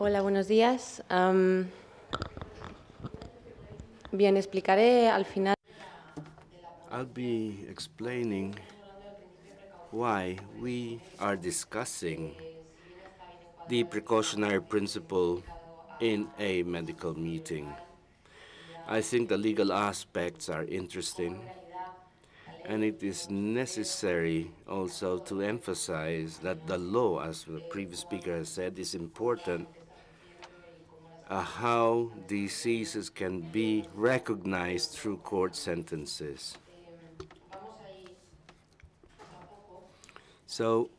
Hola, buenos días. Bien, explicaré al final. I'll be explaining why we are discussing the precautionary principle in a medical meeting. I think the legal aspects are interesting, and it is necessary also to emphasize that the law, as the previous speaker has said, is important. How diseases can be recognized through court sentences. So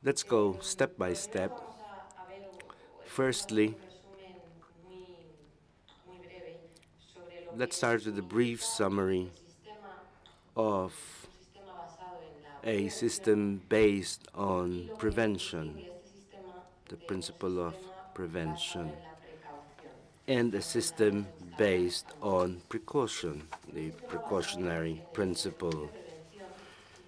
let's go step by step. Firstly, let's start with a brief summary of a system based on prevention, the principle of prevention, and a system based on precaution, the precautionary principle.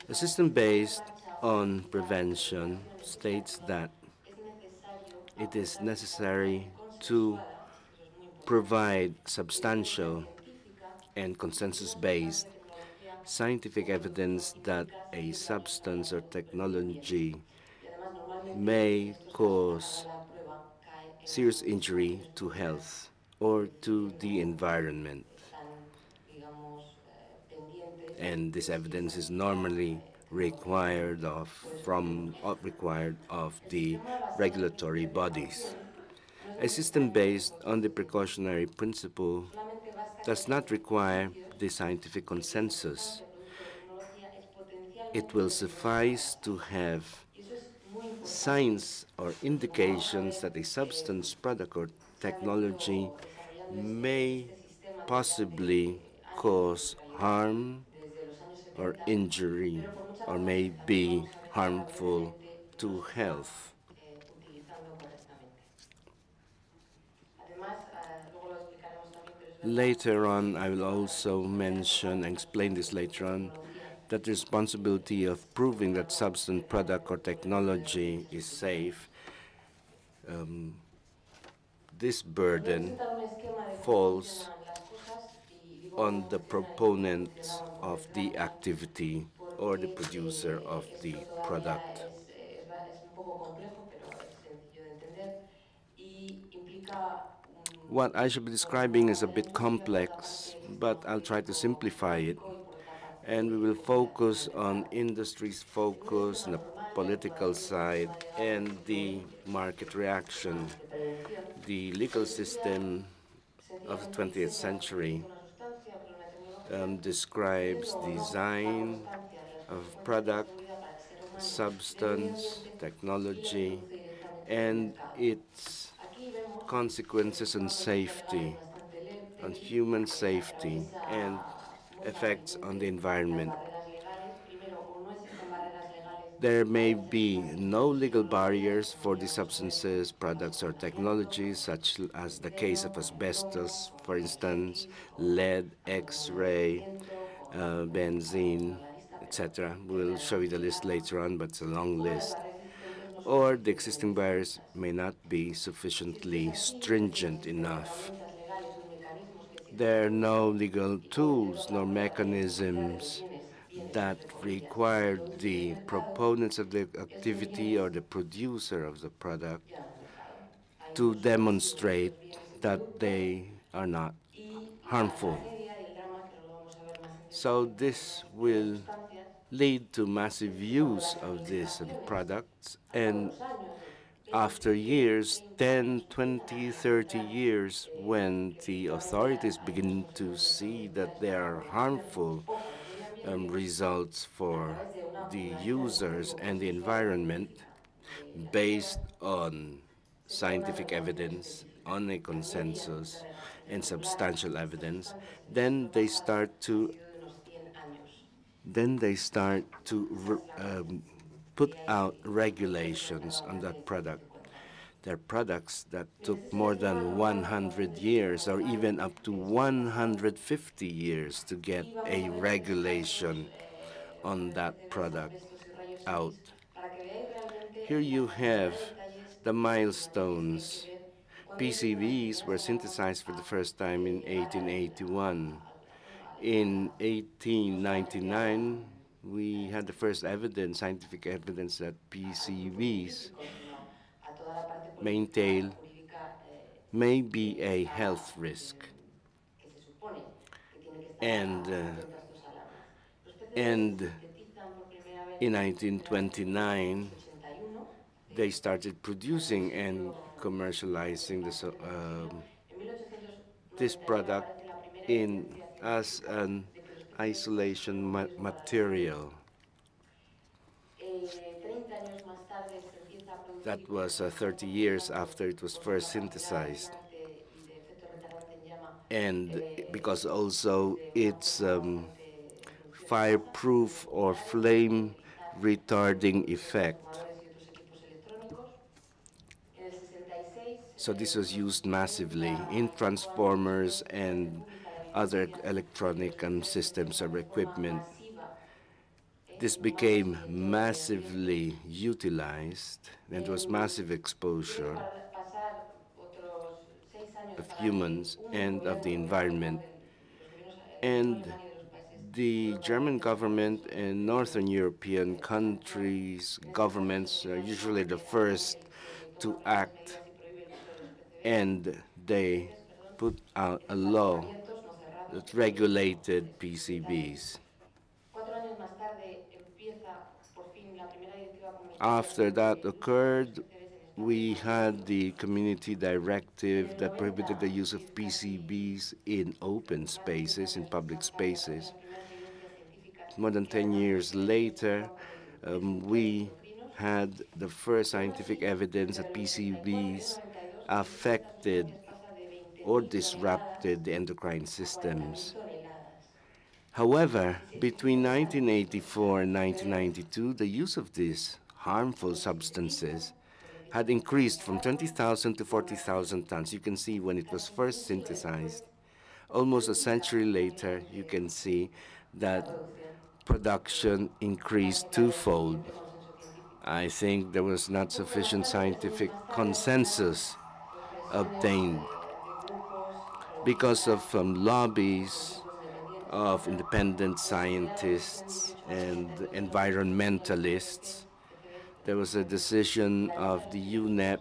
A system based on prevention states that it is necessary to provide substantial and consensus-based scientific evidence that a substance or technology may cause serious injury to health or to the environment. And this evidence is normally required of the regulatory bodies. A system based on the precautionary principle does not require the scientific consensus. It will suffice to have signs or indications that a substance, product, or technology may possibly cause harm or injury or may be harmful to health. Later on, I will also mention and explain this later on that the responsibility of proving that substance, product, or technology is safe, this burden falls on the proponent of the activity or the producer of the product. What I should be describing is a bit complex, but I'll try to simplify it. And we will focus on industry's focus, and the political side, and the market reaction. The legal system of the 20th century describes design of product, substance, technology, and its consequences on safety, on human safety, and effects on the environment. There may be no legal barriers for the substances, products, or technologies, such as the case of asbestos, for instance, lead, X-ray, benzene, etc. We'll show you the list later on, but it's a long list. Or the existing barriers may not be sufficiently stringent enough. There are no legal tools nor mechanisms that require the proponents of the activity or the producer of the product to demonstrate that they are not harmful. So this will lead to massive use of these products, and after years, 10, 20, 30 years, when the authorities begin to see that there are harmful results for the users and the environment based on scientific evidence, on a consensus, and substantial evidence, then they start to put out regulations on that product. There are products that took more than 100 years or even up to 150 years to get a regulation on that product out. Here you have the milestones PCBs were synthesized for the first time in 1881. In 1899, we had the first evidence, scientific evidence, that PCBs maintain may be a health risk. And, uh, and in 1929, they started producing and commercializing this product as an isolation material. That was 30 years after it was first synthesized. And because also it's fireproof or flame retarding effect. So this was used massively in transformers and other electronic systems or equipment. This became massively utilized, and there was massive exposure of humans and of the environment. And the German government and Northern European countries' governments are usually the first to act, and they put out a law that regulated PCBs. After that occurred, we had the community directive that prohibited the use of PCBs in open spaces, in public spaces. More than 10 years later, we had the first scientific evidence that PCBs affected or disrupted the endocrine systems. However, between 1984 and 1992, the use of these harmful substances had increased from 20,000 to 40,000 tons. You can see when it was first synthesized. Almost a century later, you can see that production increased twofold. I think there was not sufficient scientific consensus obtained because of lobbies of independent scientists and environmentalists. There was a decision of the UNEP,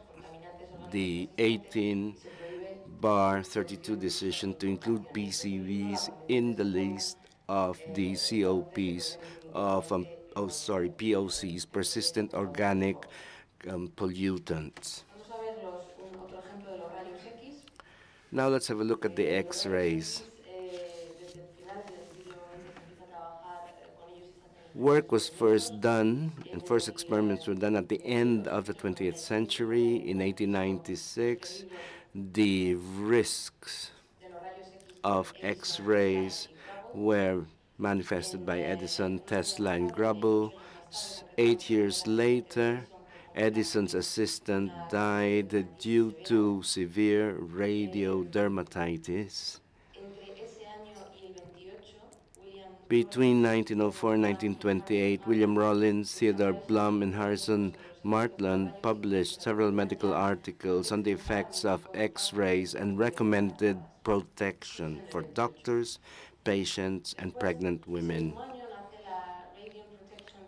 the 18/32 decision, to include PCBs in the list of the COPs of POCs, persistent organic pollutants. Now let's have a look at the X-rays. Work was first done, and first experiments were done at the end of the 20th century. In 1896, the risks of X-rays were manifested by Edison, Tesla, and Grubble. 8 years later, Edison's assistant died due to severe radiodermatitis. Between 1904 and 1928, William Rollins, Theodore Blum, and Harrison Martland published several medical articles on the effects of X-rays and recommended protection for doctors, patients, and pregnant women.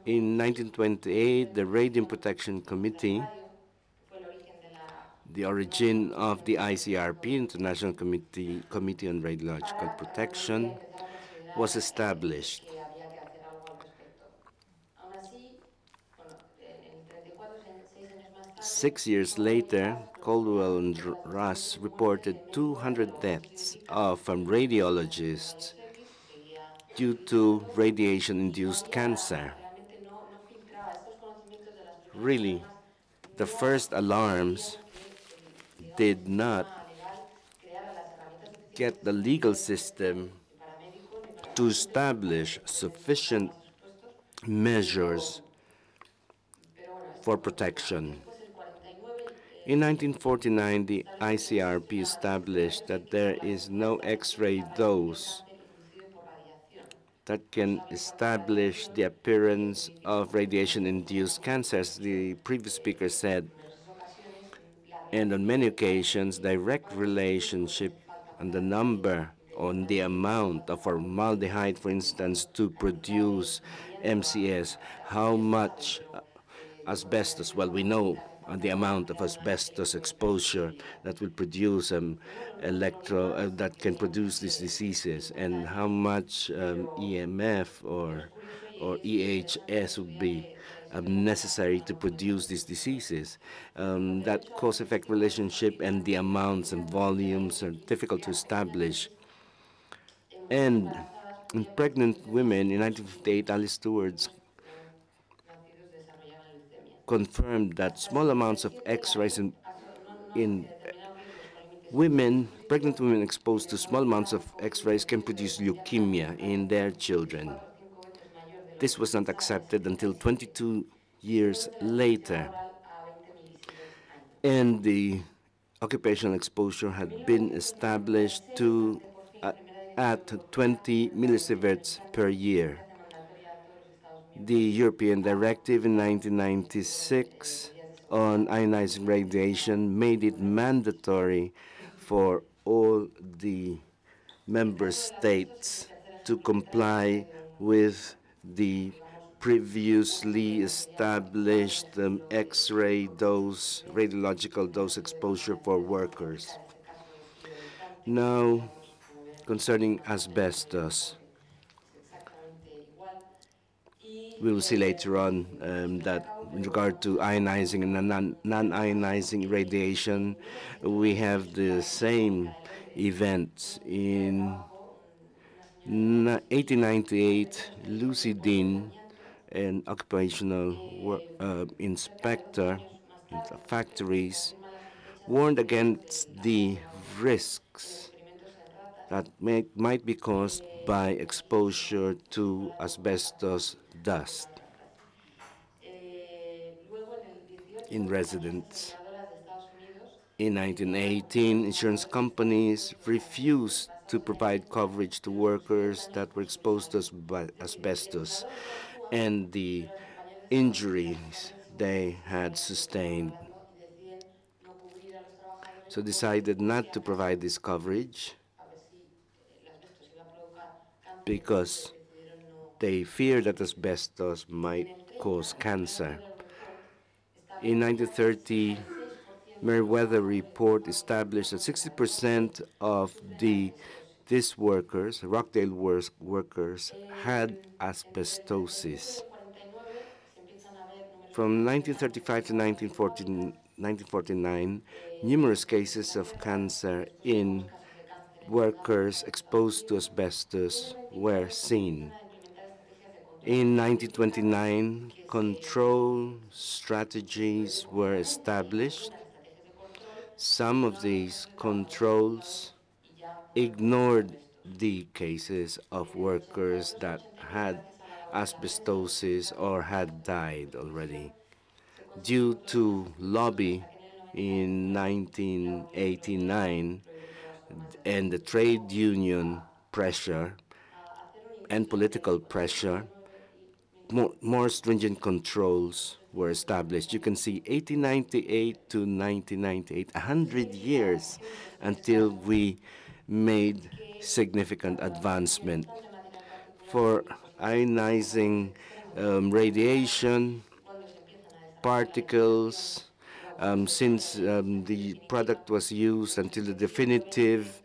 In 1928, the Radium Protection Committee, the origin of the ICRP, International Committee on Radiological Protection, was established. 6 years later, Caldwell and Russ reported 200 deaths of radiologists due to radiation-induced cancer. Really, the first alarms did not get the legal system to establish sufficient measures for protection. In 1949, the ICRP established that there is no X-ray dose that can establish the appearance of radiation-induced cancer. As the previous speaker said, and on many occasions, direct relationship on the number, on the amount of formaldehyde, for instance, to produce MCS, how much asbestos. Well, we know the amount of asbestos exposure that will produce that can produce these diseases, and how much EMF or EHS would be necessary to produce these diseases. That cause-effect relationship and the amounts and volumes are difficult to establish. And in pregnant women, in 1958, Alice Stewart's confirmed that small amounts of X-rays in women, pregnant women exposed to small amounts of X-rays can produce leukemia in their children. This was not accepted until 22 years later, and the occupational exposure had been established uh, at 20 millisieverts per year. The European Directive in 1996 on ionizing radiation made it mandatory for all the member states to comply with the previously established X-ray dose, radiological dose exposure for workers. Now, concerning asbestos, we will see later on that in regard to ionizing and non-ionizing radiation, we have the same events. In 1898, Lucy Dean, an occupational inspector in the factories, warned against the risks that might be caused by exposure to asbestos dust in residents. In 1918, insurance companies refused to provide coverage to workers that were exposed to asbestos and the injuries they had sustained. So decided not to provide this coverage because they feared that asbestos might cause cancer. In 1930, Meriwether report established that 60% of these workers, Rockdale workers, had asbestosis. From 1935 to 1949, numerous cases of cancer in workers exposed to asbestos were seen. In 1929, control strategies were established. Some of these controls ignored the cases of workers that had asbestosis or had died already. Due to lobby in 1989 and the trade union pressure and political pressure, more stringent controls were established. You can see 1898 to 1998, 100 years until we made significant advancement. For ionizing radiation, particles, since the product was used until the definitive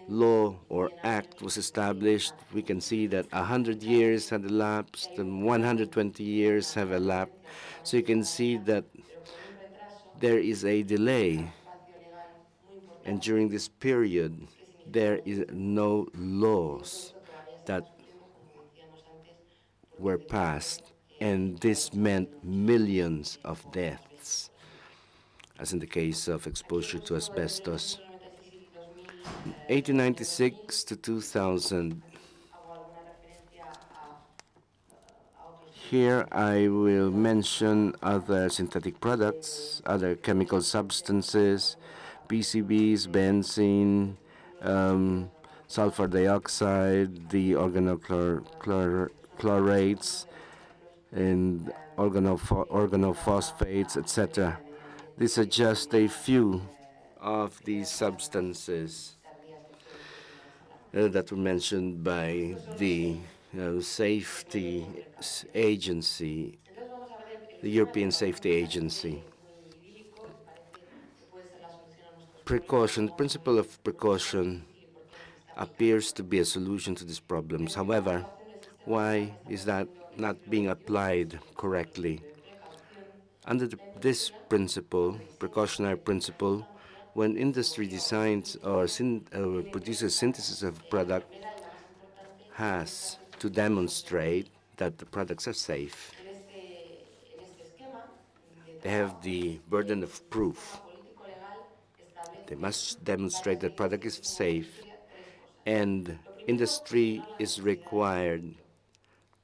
law or act was established, we can see that 100 years had elapsed and 120 years have elapsed. So you can see that there is a delay, and during this period, there is no laws that were passed, and this meant millions of deaths, as in the case of exposure to asbestos. 1896 to 2000. Here I will mention other synthetic products, other chemical substances, PCBs, benzene, sulfur dioxide, the organochlorates, and organophosphates, etc. These are just a few of these substances that were mentioned by the safety agency, the European Safety Agency. Precaution, the principle of precaution appears to be a solution to these problems. However, why is that not being applied correctly? Under this principle, precautionary principle, when industry designs or produces synthesis of a product, has to demonstrate that the products are safe. They have the burden of proof. They must demonstrate that product is safe, and industry is required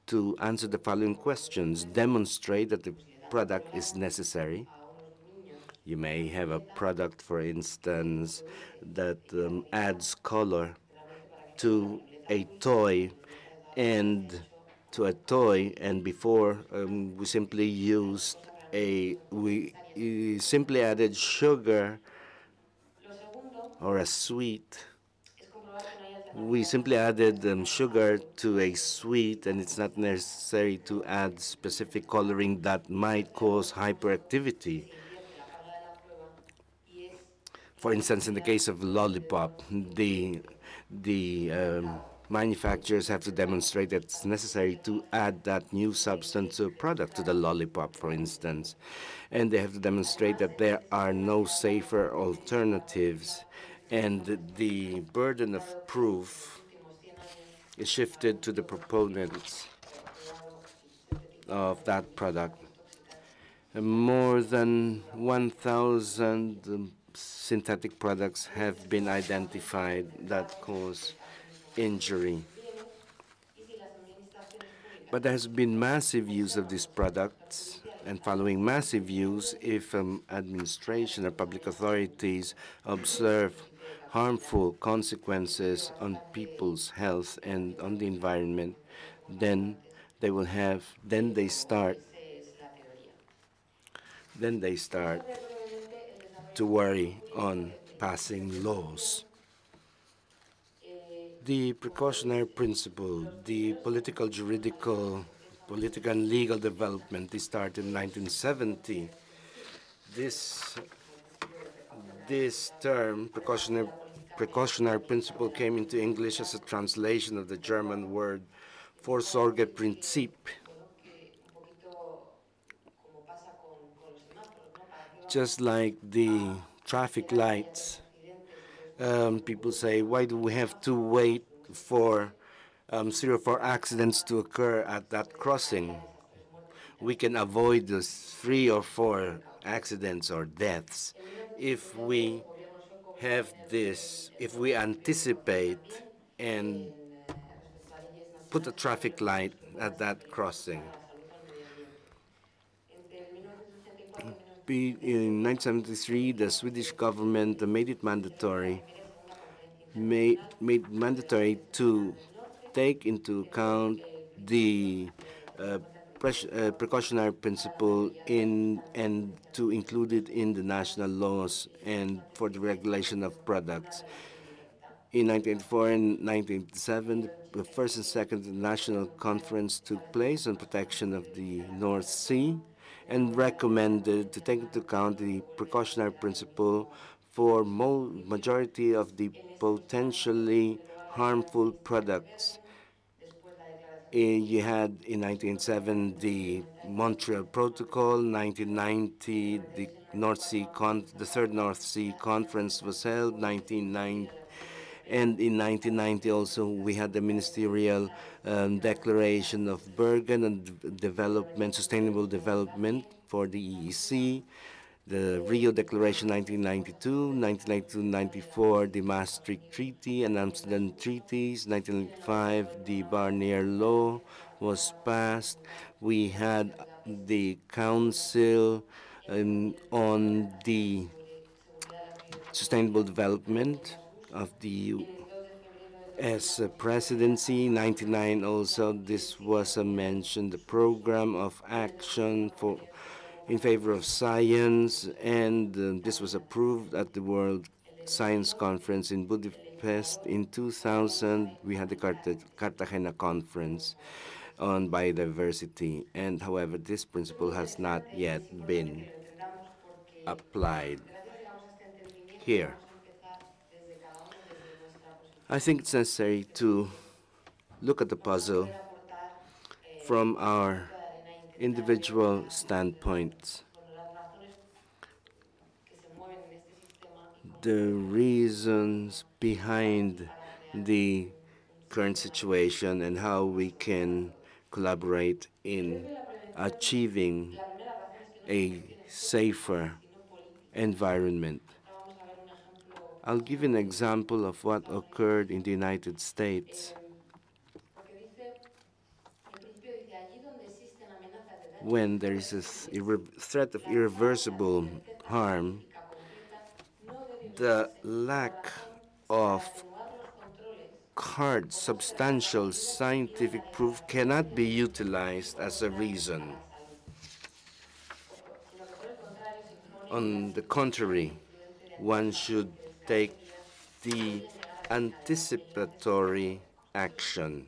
to answer the following questions. Demonstrate that the product is necessary. You may have a product, for instance, that adds color to a toy, and before we simply added sugar or a sweet. We simply added sugar to a sweet, and it's not necessary to add specific coloring that might cause hyperactivity. For instance, in the case of lollipop, the manufacturers have to demonstrate that it's necessary to add that new substance or product to the lollipop, for instance. And they have to demonstrate that there are no safer alternatives, and the burden of proof is shifted to the proponents of that product. More than 1,000 synthetic products have been identified that cause injury. But there has been massive use of these products, and following massive use, if administration or public authorities observe harmful consequences on people's health and on the environment, then they start to worry on passing laws. The precautionary principle, the political and legal development, they started in 1970. This term, precautionary principle, came into English as a translation of the German word Vorsorgeprinzip. Just like the traffic lights, people say, why do we have to wait for 3 or 4 accidents to occur at that crossing? We can avoid those 3 or 4 accidents or deaths if we anticipate and put a traffic light at that crossing. In 1973, the Swedish government made it mandatory to take into account the precautionary principle and to include it in the national laws and for the regulation of products. In 1984 and 1987, the first and second national conference took place on protection of the North Sea and recommended to take into account the precautionary principle for majority of the potentially harmful products. You had in 1907 the Montreal Protocol, 1990 the Third North Sea Conference was held, 1990. And in 1990 also we had the Ministerial Declaration of Bergen on sustainable development for the EEC, the Rio Declaration 1992, 1992-94 the Maastricht Treaty and Amsterdam Treaties, 1995 the Barnier Law was passed. We had the Council on the Sustainable Development of the U.S. presidency. 1999 also this was mentioned, the program of action in favor of science, and this was approved at the World Science Conference in Budapest in 2000. We had the Cartagena Conference on biodiversity, and however, this principle has not yet been applied here. I think it's necessary to look at the puzzle from our individual standpoints. The reasons behind the current situation and how we can collaborate in achieving a safer environment. I'll give you an example of what occurred in the United States when there is a threat of irreversible harm. The lack of hard, substantial scientific proof cannot be utilized as a reason. On the contrary, one should take the anticipatory action.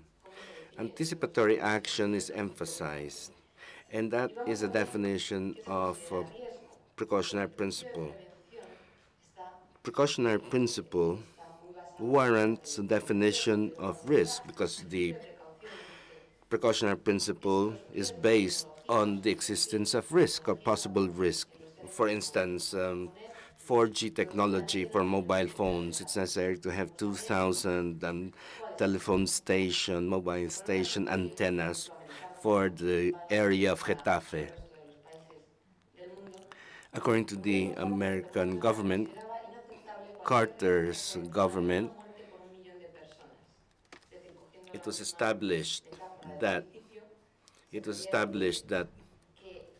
Anticipatory action is emphasized, and that is a definition of precautionary principle. Precautionary principle warrants a definition of risk because the precautionary principle is based on the existence of risk or possible risk. For instance, 4G technology for mobile phones, it's necessary to have 2,000 telephone station, mobile station antennas for the area of Getafe. According to the American government, Carter's government, it was established that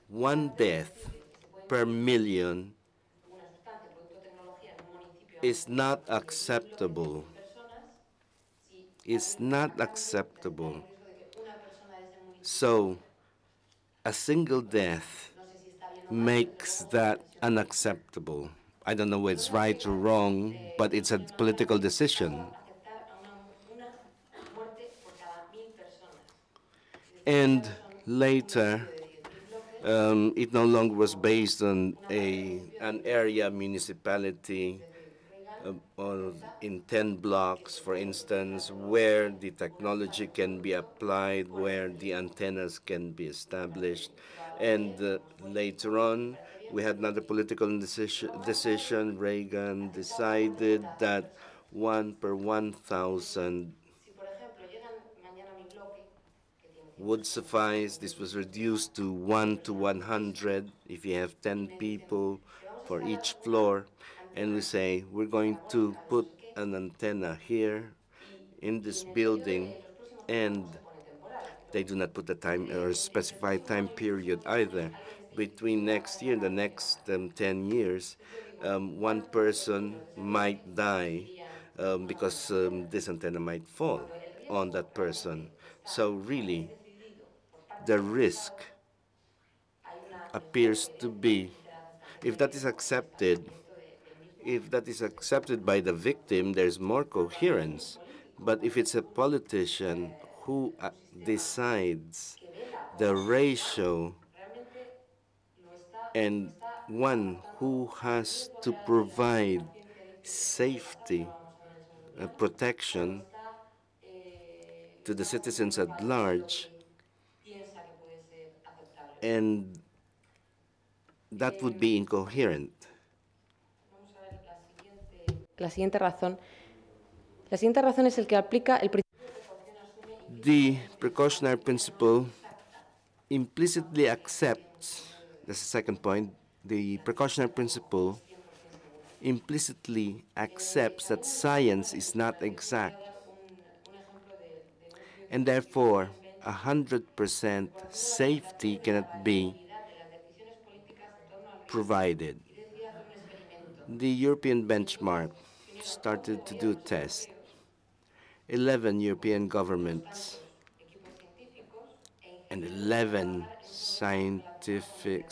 one death per million is not acceptable. It's not acceptable. So a single death makes that unacceptable. I don't know whether it's right or wrong, but it's a political decision. And later, it no longer was based on an area municipality or in 10 blocks, for instance, where the technology can be applied, where the antennas can be established. And later on, we had another political decision. Reagan decided that 1 per 1,000 would suffice. This was reduced to 1 to 100 if you have 10 people for each floor. And we say, we're going to put an antenna here in this building, and they do not put a time or specified time period either. Between next year and the next 10 years, one person might die because this antenna might fall on that person. So really, the risk appears to be, if that is accepted, by the victim, there's more coherence. But if it's a politician who decides the ratio and one who has to provide safety, protection to the citizens at large, and that would be incoherent. La siguiente razón es el que aplica el principio. The precautionary principle implicitly accepts, that's the second point, the precautionary principle implicitly accepts that science is not exact, and therefore 100% safety cannot be provided. The European benchmark started to do tests. 11 European governments and 11 scientific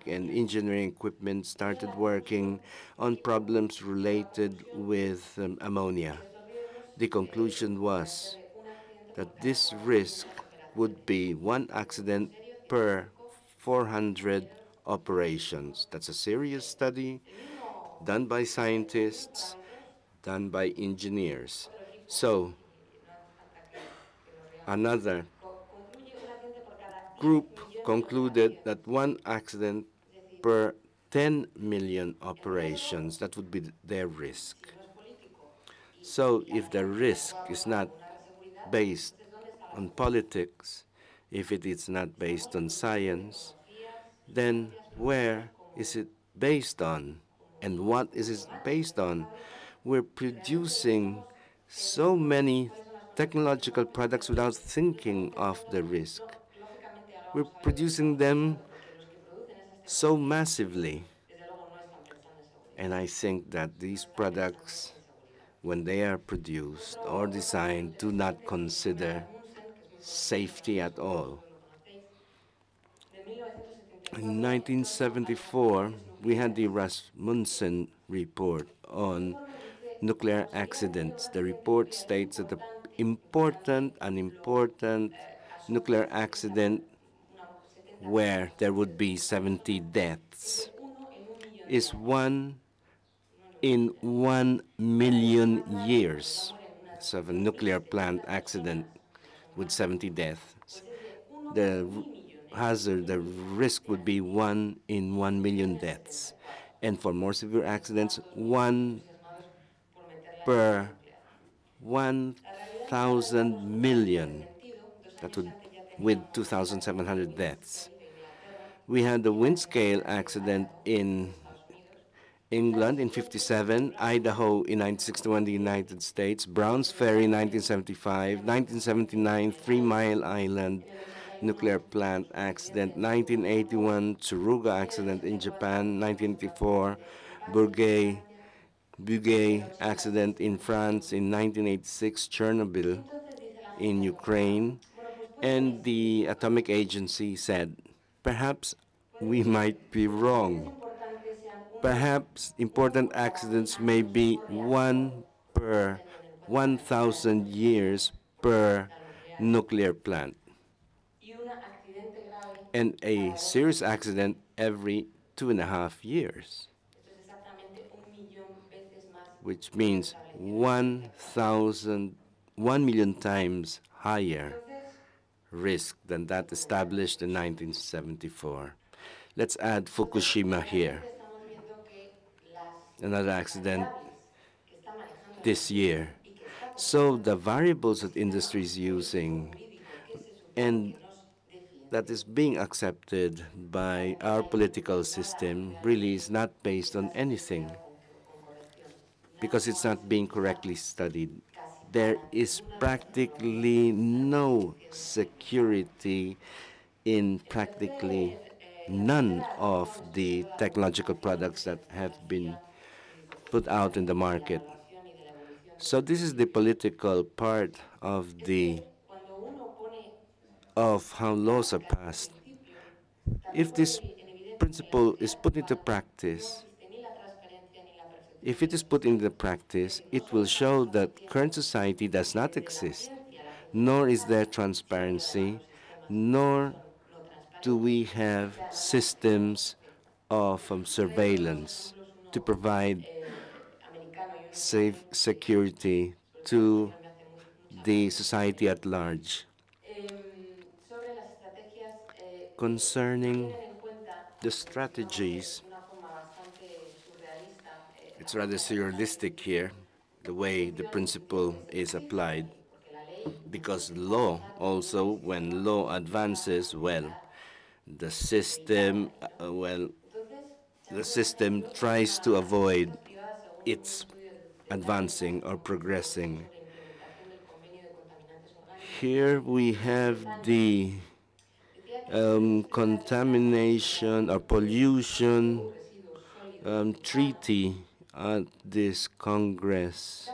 and engineering equipment started working on problems related with ammonia. The conclusion was that this risk would be one accident per 400 operations. That's a serious study done by scientists, done by engineers. So another group concluded that one accident per 10 million operations, that would be their risk. So if the risk is not based on politics, if it is not based on science, then where is it based on? And what is it based on? We're producing so many technological products without thinking of the risk. We're producing them so massively. And I think that these products, when they are produced or designed, do not consider safety at all. In 1974, we had the Rasmussen report on nuclear accidents. The report states that an important nuclear accident where there would be 70 deaths is one in 1 million years. So of a nuclear plant accident with 70 deaths, the hazard, the risk would be 1 in 1 million deaths. And for more severe accidents, 1 per 1,000 million. That would, with 2,700 deaths. We had the wind scale accident in England in 57, Idaho in 1961, the United States, Browns Ferry in 1975, 1979, 3 Mile Island nuclear plant accident, 1981, Tsuruga accident in Japan, 1984, Bugey accident in France in 1986, Chernobyl in Ukraine, and the Atomic Agency said, perhaps we might be wrong. Perhaps important accidents may be 1 per 1,000 years per nuclear plant, and a serious accident every 2.5 years, which means 1 million times higher risk than that established in 1974. Let's add Fukushima here. Another accident this year. So the variables that industry is using and that is being accepted by our political system really is not based on anything because it's not being correctly studied. There is practically no security in practically none of the technological products that have been put out in the market. So this is the political part of how laws are passed. If this principle is put into practice, if it is put into practice, it will show that current society does not exist, nor is there transparency, nor do we have systems of surveillance to provide safe security to the society at large. Concerning the strategies, it's rather surrealistic here, the way the principle is applied, because law also, when law advances, well, the system, the system tries to avoid its advancing or progressing. Here we have the contamination or pollution treaty at this Congress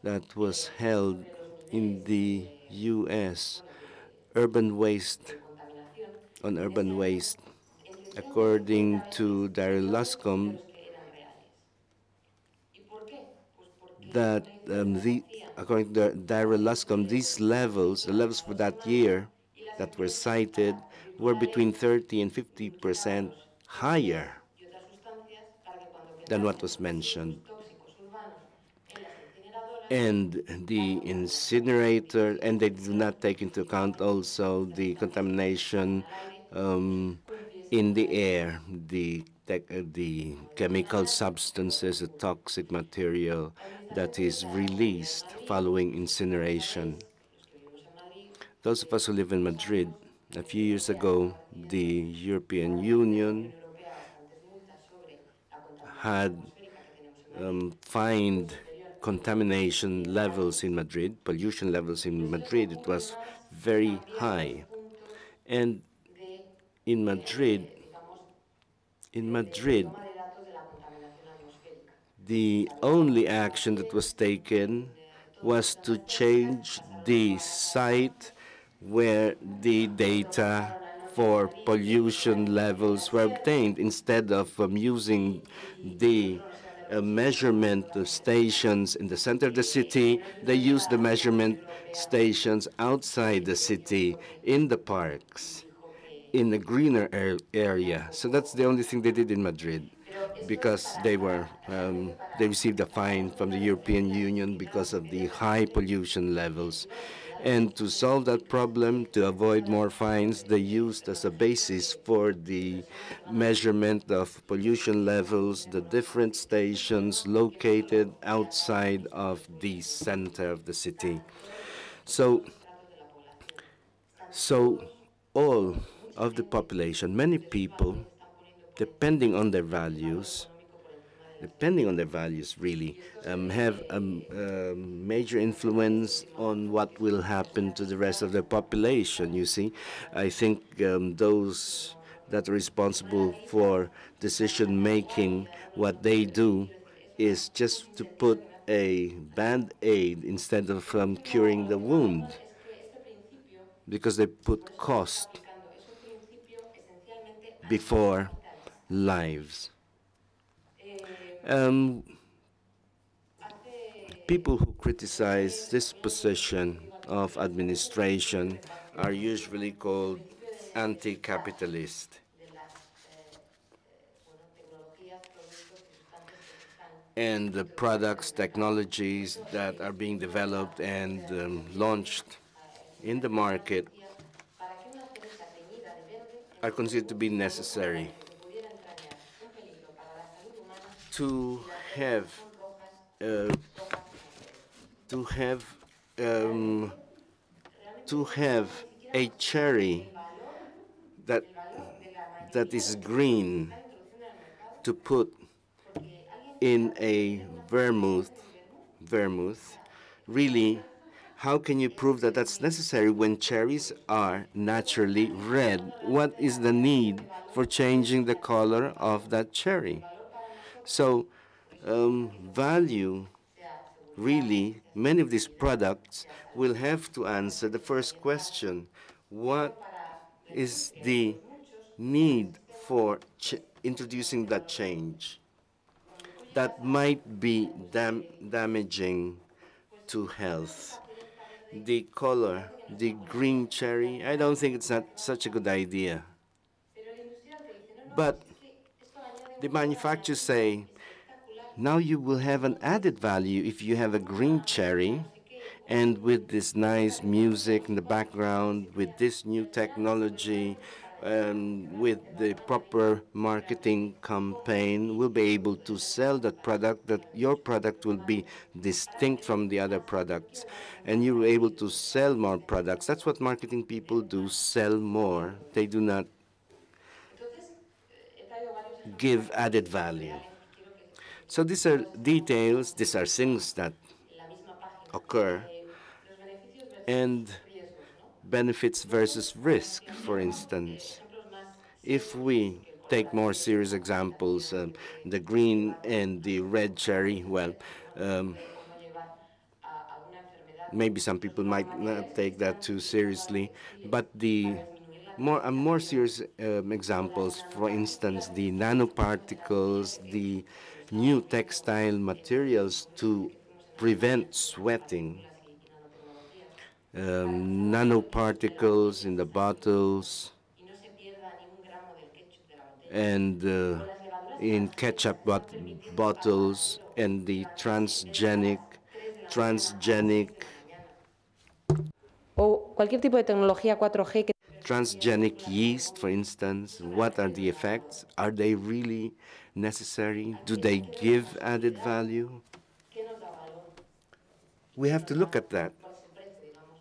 that was held in the U.S. urban waste on urban waste. According to Daryl Luscombe, that according to Daryl Luscombe, these levels, the levels for that year that were cited, were between 30 and 50% higher than what was mentioned. And the incinerator, and they do not take into account also the contamination in the air, the chemical substances, the toxic material that is released following incineration. Those of us who live in Madrid, a few years ago, the European Union had fined contamination levels in Madrid, pollution levels in Madrid. It was very high. And in Madrid, in Madrid, the only action that was taken was to change the site where the data for pollution levels were obtained. Instead of using the measurement stations in the center of the city, they used the measurement stations outside the city, in the parks, in a greener area. So that's the only thing they did in Madrid, because they received a fine from the European Union because of the high pollution levels. And to solve that problem, to avoid more fines, they used as a basis for the measurement of pollution levels the different stations located outside of the center of the city. So all of the population, many people, depending on their values, really, have a major influence on what will happen to the rest of the population, you see. I think those that are responsible for decision making, what they do is just to put a band-aid instead of curing the wound, because they put cost before lives. People who criticize this position of administration are usually called anti-capitalist. And the products, technologies that are being developed and launched in the market are considered to be necessary to have uh, to have um, to have a cherry that is green to put in a vermouth. Really, how can you prove that that's necessary when cherries are naturally red? What is the need for changing the color of that cherry? So value, really, many of these products will have to answer the first question: what is the need for introducing that change that might be damaging to health? The color, the green cherry, I don't think it's not such a good idea. But the manufacturers say, now you will have an added value if you have a green cherry, and with this nice music in the background, with this new technology, with the proper marketing campaign, we'll be able to sell that product, that your product will be distinct from the other products, and you'll be able to sell more products. That's what marketing people do, sell more. They do not give added value. So these are details, these are things that occur, and benefits versus risk, for instance. If we take more serious examples, the green and the red cherry, well, Maybe some people might not take that too seriously, but more serious examples, for instance, the nanoparticles, the new textile materials to prevent sweating, nanoparticles in the bottles, and in ketchup bottles, and the transgenic O cualquier tipo de tecnología 4G que transgenic yeast, for instance. What are the effects? Are they really necessary? Do they give added value? We have to look at that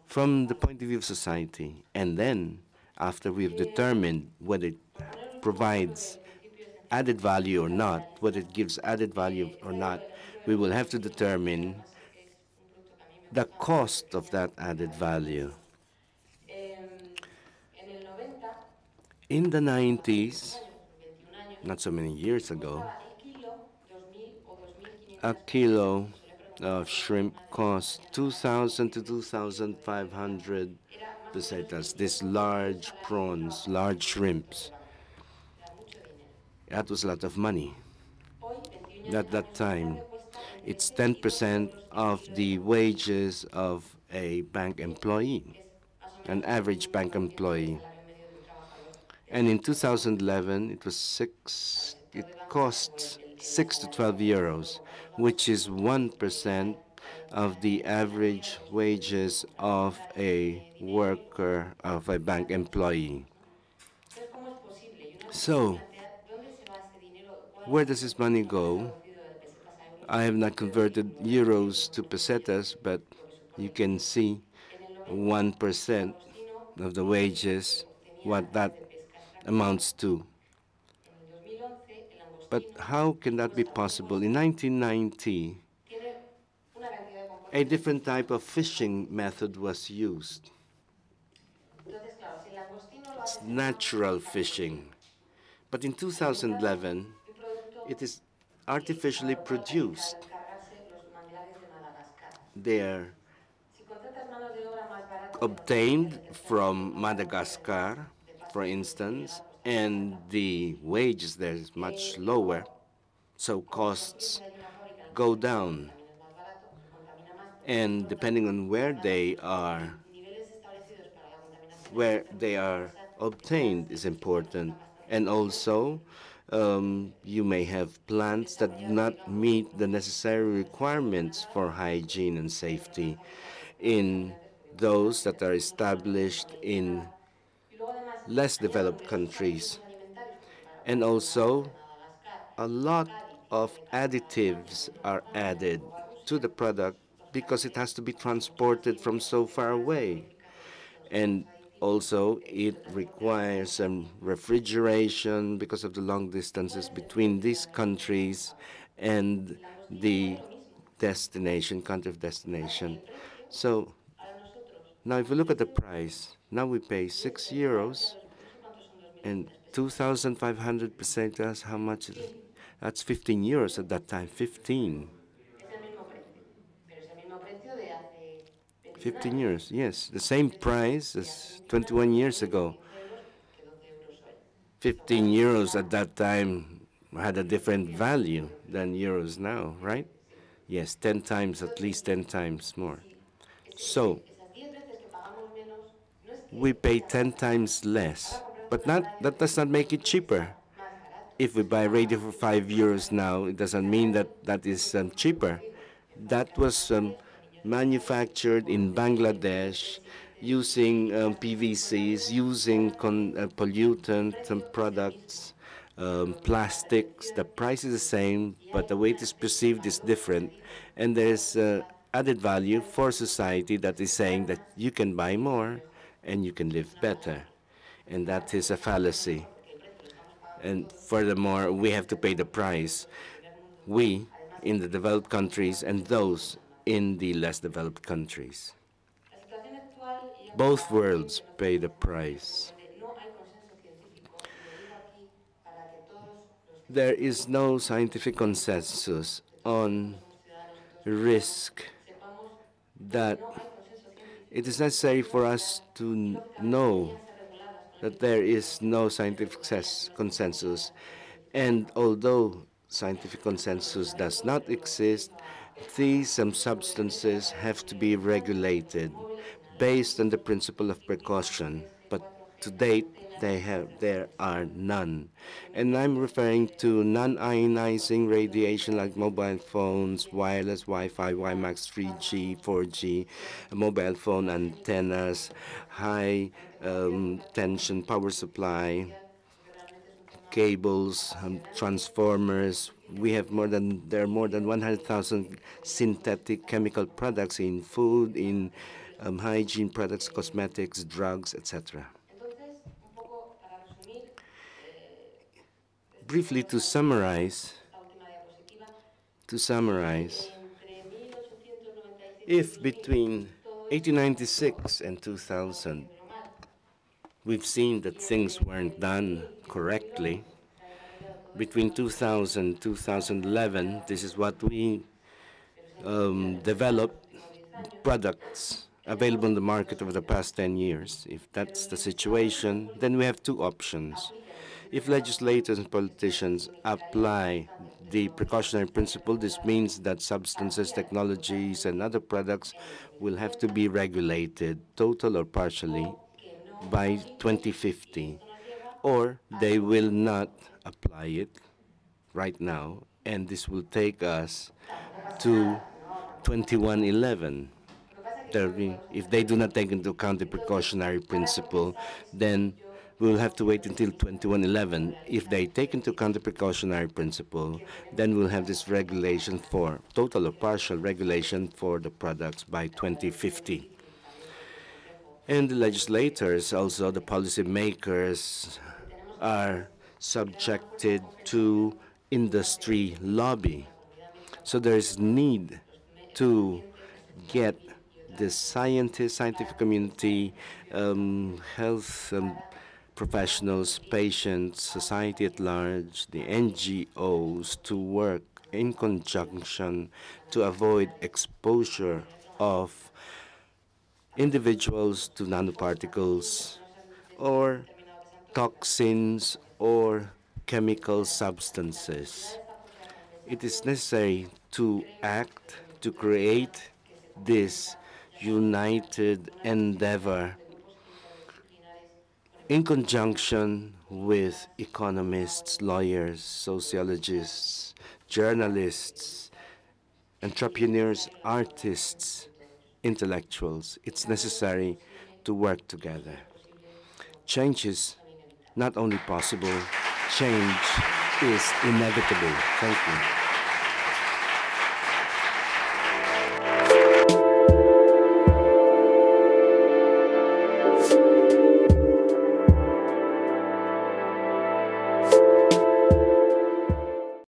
from the point of view of society. And then, after we've determined whether it provides added value or not, whether it gives added value or not, we will have to determine the cost of that added value. In the 90s, not so many years ago, a kilo of shrimp cost 2,000 to 2,500 pesetas. These large prawns, large shrimps. That was a lot of money. At that time, it's 10% of the wages of a bank employee, an average bank employee. And in 2011, it costs 6 to 12 euros, which is 1% of the average wages of a worker, of a bank employee. So, where does this money go? I have not converted euros to pesetas, but you can see 1% of the wages, what that amounts to. But how can that be possible? In 1990, a different type of fishing method was used. It's natural fishing. But in 2011, it is artificially produced. They are obtained from Madagascar, for instance, and the wages there is much lower, so costs go down. And depending on where they are obtained is important. And also, you may have plants that do not meet the necessary requirements for hygiene and safety in those that are established in less developed countries. And also, a lot of additives are added to the product because it has to be transported from so far away. And also, it requires some refrigeration because of the long distances between these countries and the country of destination. So now if we look at the price, now we pay 6 euros and 2,500 pesetas, how much is it? That's 15 euros at that time, 15. 15 years, yes, the same price as 21 years ago. 15 euros at that time had a different value than euros now, right? Yes, 10 times, at least 10 times more. So we pay 10 times less, but that does not make it cheaper. If we buy radio for 5 euros now, it doesn't mean that that is cheaper. That was manufactured in Bangladesh using PVCs, using pollutant products, plastics. The price is the same, but the way it is perceived is different. And there's added value for society that is saying that you can buy more and you can live better. And that is a fallacy. And furthermore, we have to pay the price. We, in the developed countries, and those in the less developed countries. Both worlds pay the price. There is no scientific consensus on risk that It is necessary for us to know that there is no scientific consensus. And although scientific consensus does not exist, these substances have to be regulated based on the principle of precaution. But to date, there are none. And I'm referring to non-ionizing radiation like mobile phones, wireless Wi-Fi, WiMAX 3G, 4G, mobile phone antennas, high tension power supply, cables, transformers. There are more than 100,000 synthetic chemical products in food, in hygiene products, cosmetics, drugs, etc. Entonces, un poco para resumir, después Briefly, de esta, esta última diapositiva, to summarize, entre 1895 y if 2000 between todo esto pareció 1896 and 2000 primero mal, we've seen that y things desde weren't done 2000 y 2011 correctly, se ha desarrollado todo esto between para mejorar 2000 la sostenibilidad de 2011, las this is redes what we pero se ha visto que en los developed últimos 10 años products tenemos available in the dos market over the opciones. past 10 years. If Que los that's the legisladores y los situation, then we have políticos two options. apliquen el principio de If precaución, legislators and esto politicians significaría que las apply sustancias y the tecnologías precautionary que estén principle, this reguladas means that substances, cambiaran su technologies, and other comportamiento products en el will have to 2050 be regulated, total or partially, o que no se by apliquen y 2050, esto nos lleva or a they will not 2050. apply it right now, and this will take us Tampoco pasa to nada, no, tampoco pasa nada. 2111. Lo que pasa es que creo que podemos If hacer they algo. do not take into account the Entonces, precautionary para principle, comenzar esto, then yo we will have to propongo wait que until exista un 2111. If they realizamiento take del into account the ciclo precautionary principle, que empecemos then we'll con have las this sustancias regulation básicas for total or que son partial indispensables regulation for the products by para poder tener un 2050. ciclo también porque es complejo And the de legislators, also the controlar. policymakers, Lo que tenemos que hacer are es tener una fuerza subjected competente to en un papel industry decisivo en lobby. la comunidad médica So para there is nosotros, need los to pacientes, el sector get salud y the otras scientists, scientific caras implicadas community, en el futuro de salud health para professionals, conseguir patients, society at large, the NGOs to work in conjunction to avoid exposure of individuals to nanoparticles or toxins or chemical substances. It is necessary to act to create this united endeavor in conjunction with economists, lawyers, sociologists, journalists, entrepreneurs, artists, intellectuals. It's necessary to work together. Change is not only possible, change is inevitable. Thank you.